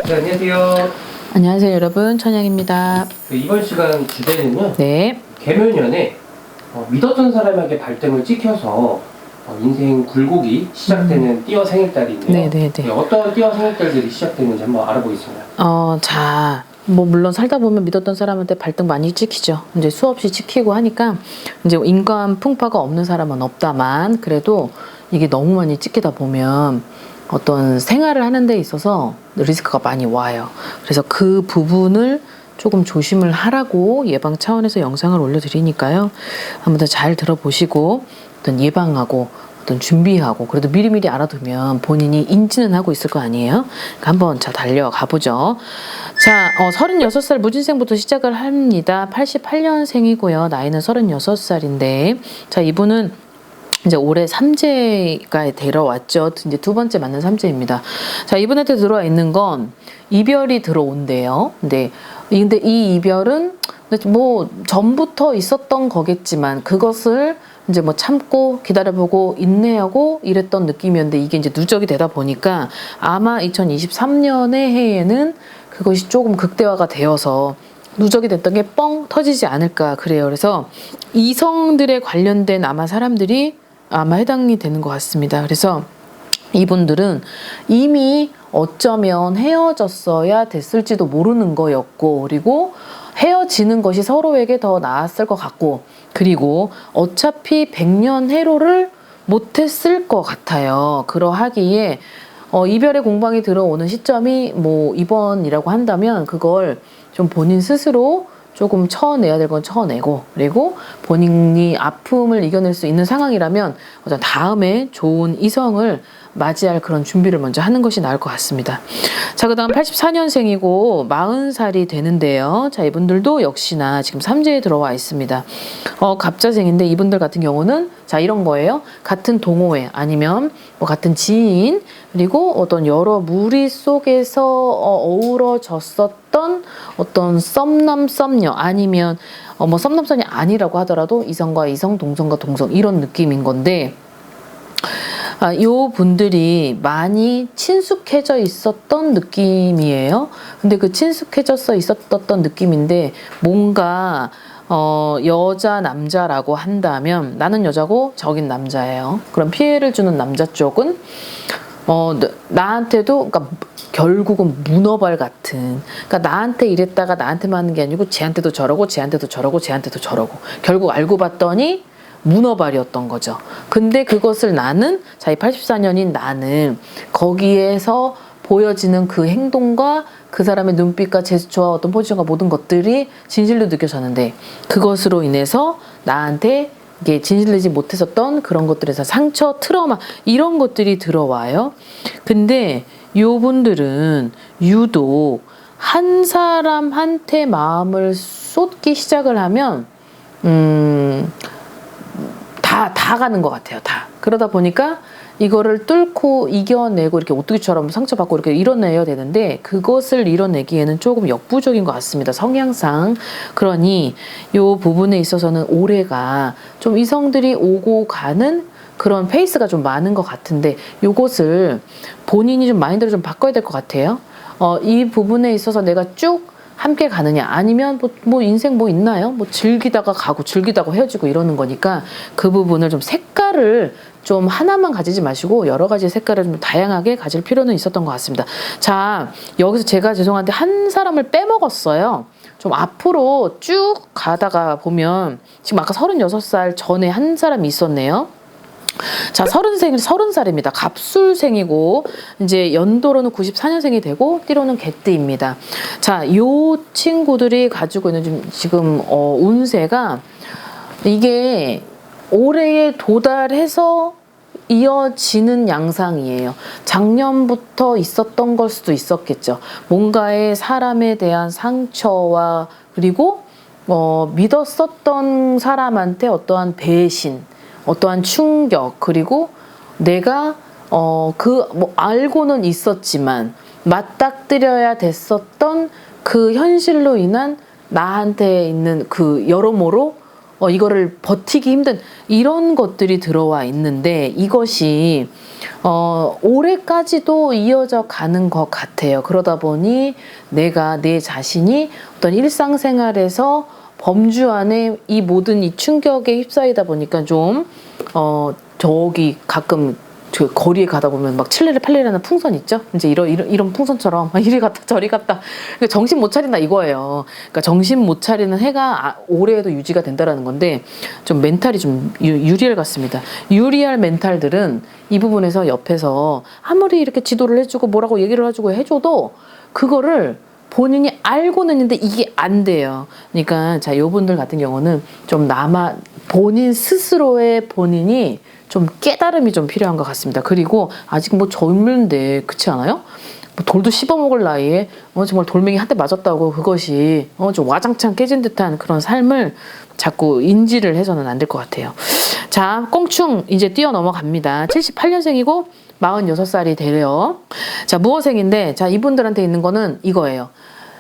네, 안녕하세요. 안녕하세요 여러분, 천양입니다. 이번 시간 주제는요. 네. 계면연애 믿었던 사람에게 발등을 찍혀서 인생 굴곡이 시작되는 띠어 생일달인데요. 네네네. 네, 어떤 띠어 생일달들이 시작되는지 한번 알아보겠습니다. 자, 뭐 물론 살다 보면 믿었던 사람한테 발등 많이 찍히죠. 이제 수없이 찍히고 하니까 이제 인간 풍파가 없는 사람은 없다만, 그래도 이게 너무 많이 찍히다 보면 어떤 생활을 하는 데 있어서 리스크가 많이 와요. 그래서 그 부분을 조금 조심을 하라고 예방 차원에서 영상을 올려드리니까요. 한번 더 잘 들어보시고 어떤 예방하고 어떤 준비하고, 그래도 미리미리 알아두면 본인이 인지는 하고 있을 거 아니에요. 그러니까 한번 달려가 보죠. 자, 36살 무진생부터 시작을 합니다. 88년생이고요. 나이는 36살인데, 자, 이분은 이제 올해 삼재가 들어왔죠. 이제 두 번째 맞는 삼재입니다. 자, 이분한테 들어와 있는 건 이별이 들어온대요. 근데 이 이별은 뭐 전부터 있었던 거겠지만, 그것을 이제 뭐 참고 기다려보고 인내하고 이랬던 느낌이었는데, 이게 이제 누적이 되다 보니까 아마 2023년의 해에는 그것이 조금 극대화가 되어서 누적이 됐던 게 뻥 터지지 않을까 그래요. 그래서 이성들에 관련된 아마 사람들이 아마 해당이 되는 것 같습니다. 그래서 이분들은 이미 어쩌면 헤어졌어야 됐을지도 모르는 거였고, 그리고 헤어지는 것이 서로에게 더 나았을 것 같고, 그리고 어차피 100년 해로를 못했을 것 같아요. 그러하기에 이별의 공방이 들어오는 시점이 뭐 이번이라고 한다면, 그걸 좀 본인 스스로 조금 쳐내야 될 건 쳐내고, 그리고 본인이 아픔을 이겨낼 수 있는 상황이라면 다음에 좋은 이성을 맞이할 그런 준비를 먼저 하는 것이 나을 것 같습니다. 자, 그 다음 84년생이고 40살이 되는데요. 자, 이분들도 역시나 지금 삼재에 들어와 있습니다. 갑자생인데, 이분들 같은 경우는 자, 이런 거예요. 같은 동호회 아니면 뭐 같은 지인, 그리고 어떤 여러 무리 속에서 어우러졌었던 어떤 썸남 썸녀, 아니면 뭐 썸남 썸녀 아니라고 하더라도 이성과 이성, 동성과 동성, 이런 느낌인 건데, 요 분들이 많이 친숙해져 있었던 느낌이에요. 근데 그 친숙해져서 있었던 느낌인데, 뭔가 여자 남자라고 한다면 나는 여자고 저긴 남자예요. 그럼 피해를 주는 남자 쪽은 나한테도, 그러니까 결국은 문어발 같은, 그러니까 나한테 이랬다가 나한테만 하는 게 아니고 쟤한테도 저러고 쟤한테도 저러고 쟤한테도 저러고, 결국 알고 봤더니 문어발이었던 거죠. 근데 그것을 나는, 자, 이 84년인 나는 거기에서 보여지는 그 행동과 그 사람의 눈빛과 제스처와 어떤 포지션과 모든 것들이 진실로 느껴졌는데, 그것으로 인해서 나한테 이게 진실되지 못했었던 그런 것들에서 상처, 트라우마, 이런 것들이 들어와요. 근데 요분들은 유독 한 사람한테 마음을 쏟기 시작을 하면 다 가는 것 같아요. 다. 그러다 보니까 이거를 뚫고 이겨내고 이렇게 오뚜기처럼 상처받고 이렇게 이뤄내야 되는데, 그것을 이뤄내기에는 조금 역부족인 것 같습니다. 성향상. 그러니 요 부분에 있어서는 올해가 좀 이성들이 오고 가는 그런 페이스가 좀 많은 것 같은데, 요것을 본인이 좀 마인드를 좀 바꿔야 될 것 같아요. 이 부분에 있어서 내가 쭉 함께 가느냐, 아니면 뭐 인생 뭐 있나요? 뭐 즐기다가 가고 즐기다가 헤어지고 이러는 거니까, 그 부분을 좀 색깔을 좀 하나만 가지지 마시고 여러 가지 색깔을 좀 다양하게 가질 필요는 있었던 것 같습니다. 자, 여기서 제가 죄송한데 한 사람을 빼먹었어요. 좀 앞으로 쭉 가다가 보면 지금 아까 36살 전에 한 사람이 있었네요. 자, 30살입니다. 갑술생이고, 이제 연도로는 94년생이 되고, 띠로는 개띠입니다. 자, 요 친구들이 가지고 있는 지금 운세가, 이게 올해에 도달해서 이어지는 양상이에요. 작년부터 있었던 걸 수도 있었겠죠. 뭔가의 사람에 대한 상처와, 그리고 믿었었던 사람한테 어떠한 배신, 어떠한 충격, 그리고 내가 뭐 알고는 있었지만 맞닥뜨려야 됐었던 그 현실로 인한 나한테 있는 그 여러모로 이거를 버티기 힘든 이런 것들이 들어와 있는데, 이것이 올해까지도 이어져 가는 것 같아요. 그러다 보니 내가 내 자신이 어떤 일상생활에서 범주 안에 이 모든 이 충격에 휩싸이다 보니까 좀 저기 가끔 그 거리에 가다 보면 막 칠레를 팔레라는 풍선 있죠? 이제 이런 풍선처럼 막 이리 갔다 저리 갔다 그러니까 정신 못 차린다 이거예요. 그러니까 정신 못 차리는 해가 올해에도 유지가 된다라는 건데 좀 멘탈이 좀 유리알 같습니다. 유리알 멘탈들은 이 부분에서 옆에서 아무리 이렇게 지도를 해주고 뭐라고 얘기를 해줘도 그거를 본인이 알고는 있는데 이게 안 돼요. 그러니까 자, 요분들 같은 경우는 좀 본인 스스로의 본인이 좀 깨달음이 좀 필요한 것 같습니다. 그리고 아직 뭐 젊은데 그렇지 않아요? 뭐 돌도 씹어먹을 나이에 정말 돌멩이 한 대 맞았다고 그것이 좀 와장창 깨진 듯한 그런 삶을 자꾸 인지를 해서는 안 될 것 같아요. 자, 꽁충 이제 뛰어 넘어갑니다. 78년생이고 46살이 되래요. 자, 무어생인데 자, 이분들한테 있는 거는 이거예요.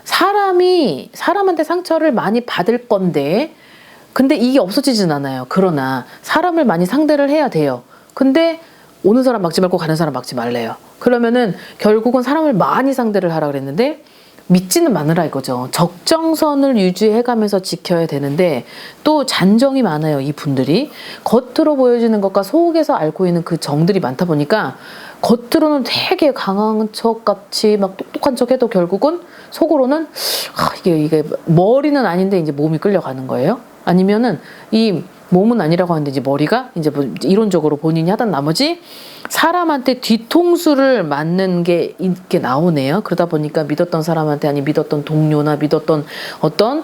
사람한테 상처를 많이 받을 건데 근데 이게 없어지진 않아요. 그러나 사람을 많이 상대를 해야 돼요. 근데 오는 사람 막지 말고 가는 사람 막지 말래요. 그러면은 결국은 사람을 많이 상대를 하라 그랬는데 믿지는 마느라 이거죠. 적정선을 유지해가면서 지켜야 되는데 또 잔정이 많아요. 이 분들이 겉으로 보여지는 것과 속에서 앓고 있는 그 정들이 많다 보니까 겉으로는 되게 강한 척 같이 막 똑똑한 척 해도 결국은 속으로는 이게 머리는 아닌데 이제 몸이 끌려가는 거예요. 아니면은 이 몸은 아니라고 하는데 이제 머리가 이제 뭐 이론적으로 본인이 하던 나머지 사람한테 뒤통수를 맞는 게 이렇게 나오네요. 그러다 보니까 믿었던 사람한테 아니 믿었던 동료나 믿었던 어떤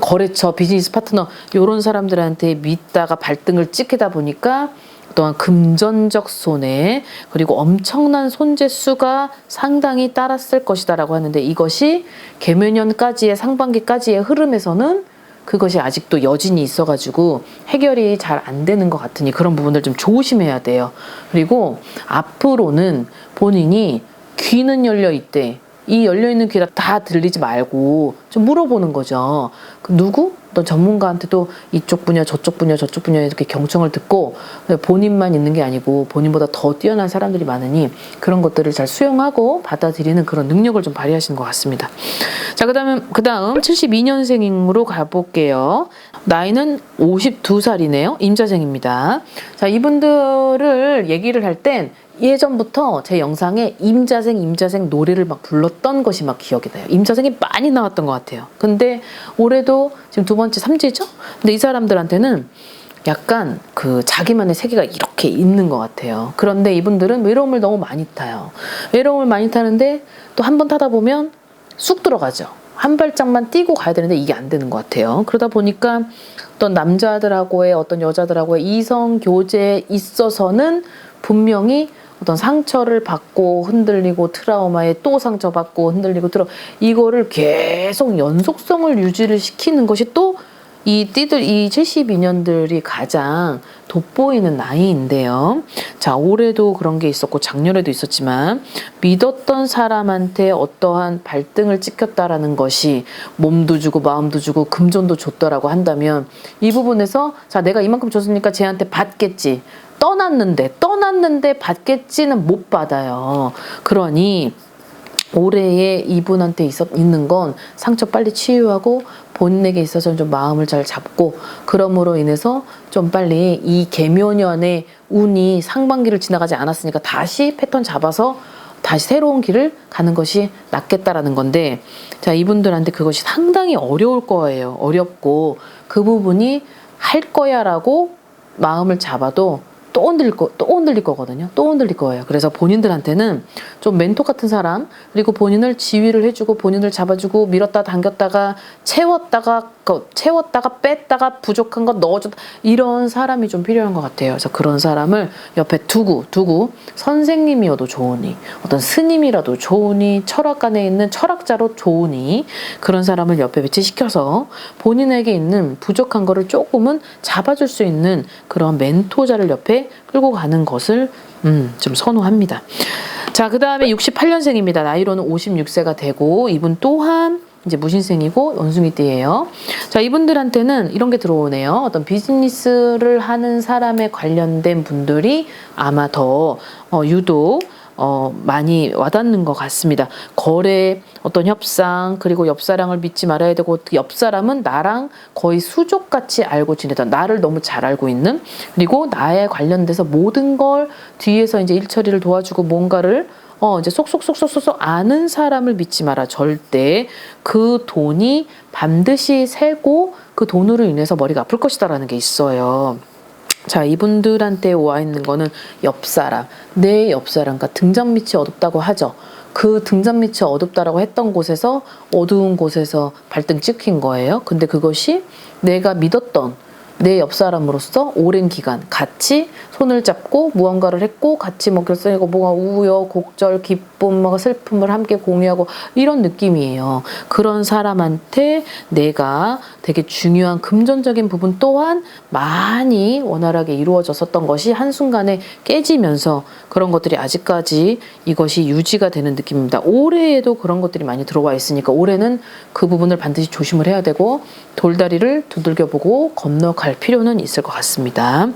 거래처 비즈니스 파트너 이런 사람들한테 믿다가 발등을 찍히다 보니까 또한 금전적 손해 그리고 엄청난 손재수가 상당히 따랐을 것이다라고 하는데 이것이 개묘년까지의 상반기까지의 흐름에서는 그것이 아직도 여진이 있어가지고 해결이 잘 안 되는 것 같으니 그런 부분들 좀 조심해야 돼요. 그리고 앞으로는 본인이 귀는 열려 있대. 이 열려있는 귀가 다 들리지 말고 좀 물어보는 거죠. 누구? 어떤 전문가한테도 이쪽 분야 저쪽 분야 이렇게 경청을 듣고 본인만 있는 게 아니고 본인보다 더 뛰어난 사람들이 많으니 그런 것들을 잘 수용하고 받아들이는 그런 능력을 좀 발휘하시는 것 같습니다. 자, 그 다음 72년생으로 가볼게요. 나이는 52살이네요. 임자생입니다. 자, 이분들을 얘기를 할 땐 예전부터 제 영상에 임자생 노래를 막 불렀던 것이 막 기억이 나요. 임자생이 많이 나왔던 것 같아요. 근데 올해도 지금 2번째 3지죠? 근데 이 사람들한테는 약간 그 자기만의 세계가 이렇게 있는 것 같아요. 그런데 이분들은 외로움을 너무 많이 타요. 외로움을 많이 타는데 또 한 번 타다 보면 쑥 들어가죠. 한 발짝만 뛰고 가야 되는데 이게 안 되는 것 같아요. 그러다 보니까 어떤 남자들하고의 어떤 여자들하고의 이성 교제에 있어서는 분명히 어떤 상처를 받고 흔들리고 트라우마에 또 상처받고 흔들리고 이거를 계속 연속성을 유지를 시키는 것이 또 이 72년들이 가장 돋보이는 나이인데요. 자, 올해도 그런 게 있었고 작년에도 있었지만 믿었던 사람한테 어떠한 발등을 찍혔다라는 것이 몸도 주고 마음도 주고 금전도 줬다라고 한다면 이 부분에서 자, 내가 이만큼 줬으니까 쟤한테 받겠지. 떠났는데 받겠지는 못 받아요. 그러니 올해에 이분한테 있는 건 상처 빨리 치유하고 본인에게 있어서는 좀 마음을 잘 잡고 그럼으로 인해서 좀 빨리 이 개묘년의 운이 상반기를 지나가지 않았으니까 다시 패턴 잡아서 다시 새로운 길을 가는 것이 낫겠다라는 건데 자, 이분들한테 그것이 상당히 어려울 거예요. 어렵고 그 부분이 할 거야 라고 마음을 잡아도 또 흔들릴 거거든요. 또 흔들릴 거예요. 그래서 본인들한테는 좀 멘토 같은 사람, 그리고 본인을 지휘를 해주고 본인을 잡아주고 밀었다 당겼다가 채웠다가 뺐다가 부족한 것 넣어줬다 이런 사람이 좀 필요한 것 같아요. 그래서 그런 사람을 옆에 두고 선생님이어도 좋으니 어떤 스님이라도 좋으니 철학관에 있는 철학자로 좋으니 그런 사람을 옆에 배치시켜서 본인에게 있는 부족한 거를 조금은 잡아줄 수 있는 그런 멘토자를 옆에 끌고 가는 것을 좀 선호합니다. 자, 그 다음에 68년생입니다. 나이로는 56세가 되고 이분 또한 이제 무신생이고 원숭이띠예요. 자, 이분들한테는 이런 게 들어오네요. 어떤 비즈니스를 하는 사람에 관련된 분들이 아마 더 유독 많이 와닿는 것 같습니다. 거래, 어떤 협상, 그리고 옆사람을 믿지 말아야 되고, 옆사람은 나랑 거의 수족같이 알고 지내던, 나를 너무 잘 알고 있는, 그리고 나에 관련돼서 모든 걸 뒤에서 이제 일처리를 도와주고 뭔가를 이제 쏙쏙쏙쏙쏙 아는 사람을 믿지 마라. 절대 그 돈이 반드시 새고 그 돈으로 인해서 머리가 아플 것이다라는 게 있어요. 자, 이분들한테 와 있는 거는 옆사람, 내 옆사람과 등잔 밑이 어둡다고 하죠. 그 등잔 밑이 어둡다라고 했던 곳에서 어두운 곳에서 발등 찍힌 거예요. 근데 그것이 내가 믿었던 내 옆사람으로서 오랜 기간 같이 손을 잡고 무언가를 했고 같이 뭐 결성하고 뭐가 우여곡절 기쁨 뭐 슬픔을 함께 공유하고 이런 느낌이에요. 그런 사람한테 내가 되게 중요한 금전적인 부분 또한 많이 원활하게 이루어졌었던 것이 한순간에 깨지면서 그런 것들이 아직까지 이것이 유지가 되는 느낌입니다. 올해에도 그런 것들이 많이 들어와 있으니까 올해는 그 부분을 반드시 조심을 해야 되고 돌다리를 두들겨보고 건너갈 필요는 있을 것 같습니다.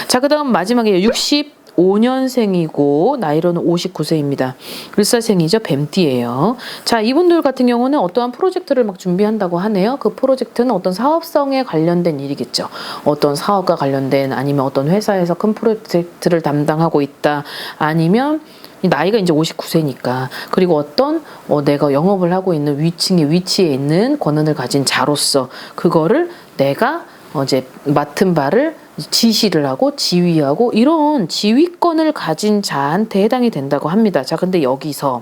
자, 그 다음 마지막에 65년생이고 나이로는 59세입니다. 을사생이죠. 뱀띠예요. 자, 이분들 같은 경우는 어떠한 프로젝트를 막 준비한다고 하네요. 그 프로젝트는 어떤 사업성에 관련된 일이겠죠. 어떤 사업과 관련된 아니면 어떤 회사에서 큰 프로젝트를 담당하고 있다. 아니면 나이가 이제 59세니까 그리고 어떤 내가 영업을 하고 있는 위치에 있는 권한을 가진 자로서 그거를 내가 이제 맡은 바를 지시를 하고 지휘하고 이런 지휘권을 가진 자한테 해당이 된다고 합니다. 자, 근데 여기서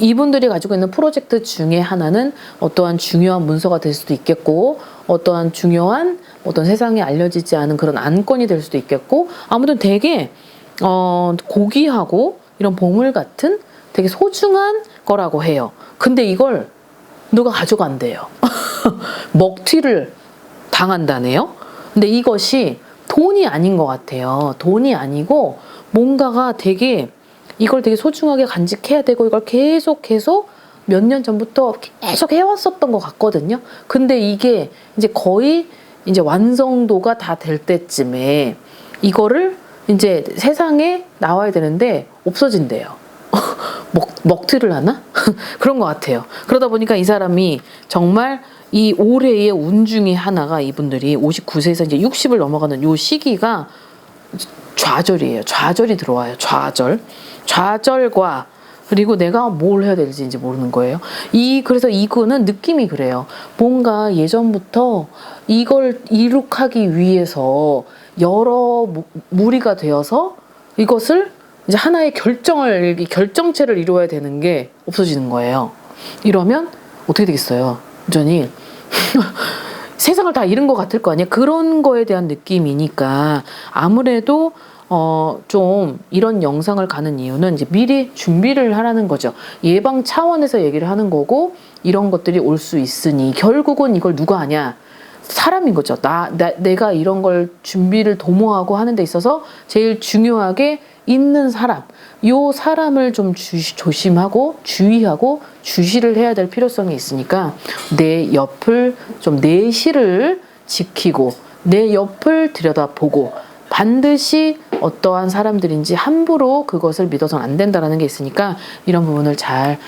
이분들이 가지고 있는 프로젝트 중에 하나는 어떠한 중요한 문서가 될 수도 있겠고 어떠한 중요한 어떤 세상에 알려지지 않은 그런 안건이 될 수도 있겠고 아무튼 되게 고귀하고 이런 보물 같은 되게 소중한 거라고 해요. 근데 이걸 누가 가져간대요. 먹튀를 당한다네요. 근데 이것이 돈이 아닌 것 같아요. 돈이 아니고 뭔가가 되게 이걸 되게 소중하게 간직해야 되고 이걸 계속 몇 년 전부터 계속 해왔었던 것 같거든요. 근데 이게 이제 거의 이제 완성도가 다 될 때쯤에 이거를 이제 세상에 나와야 되는데 없어진대요. 먹튀를 하나? 그런 것 같아요. 그러다 보니까 이 사람이 정말 이 올해의 운 중에 하나가 이분들이 59세에서 이제 60을 넘어가는 요 시기가 좌절이에요. 좌절이 들어와요. 좌절과 그리고 내가 뭘 해야 될지 이제 모르는 거예요. 그래서 이거는 느낌이 그래요. 뭔가 예전부터 이걸 이룩하기 위해서 여러 무리가 되어서 이것을 이제 하나의 결정체를 이루어야 되는 게 없어지는 거예요. 이러면 어떻게 되겠어요? 완전히 세상을 다 잃은 것 같을 거 아니에요. 그런 거에 대한 느낌이니까 아무래도 좀 이런 영상을 가는 이유는 이제 미리 준비를 하라는 거죠. 예방 차원에서 얘기를 하는 거고 이런 것들이 올 수 있으니 결국은 이걸 누가 하냐? 사람인 거죠. 내가 이런 걸 준비를 도모하고 하는 데 있어서 제일 중요하게 있는 사람, 요 사람을 좀 조심하고 주의하고 주시를 해야 될 필요성이 있으니까 내 옆을 좀 내실을 지키고 내 옆을 들여다보고 반드시 어떠한 사람들인지 함부로 그것을 믿어서는 안 된다라는 게 있으니까 이런 부분을 잘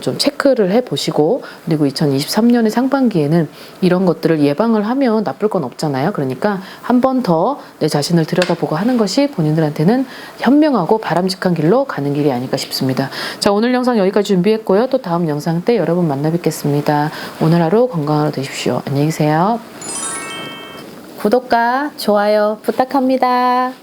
좀 체크를 해보시고 그리고 2023년의 상반기에는 이런 것들을 예방을 하면 나쁠 건 없잖아요. 그러니까 한 번 더 내 자신을 들여다보고 하는 것이 본인들한테는 현명하고 바람직한 길로 가는 길이 아닐까 싶습니다. 자, 오늘 영상 여기까지 준비했고요. 또 다음 영상 때 여러분 만나 뵙겠습니다. 오늘 하루 건강한 하루 되십시오. 안녕히 계세요. 구독과 좋아요 부탁합니다.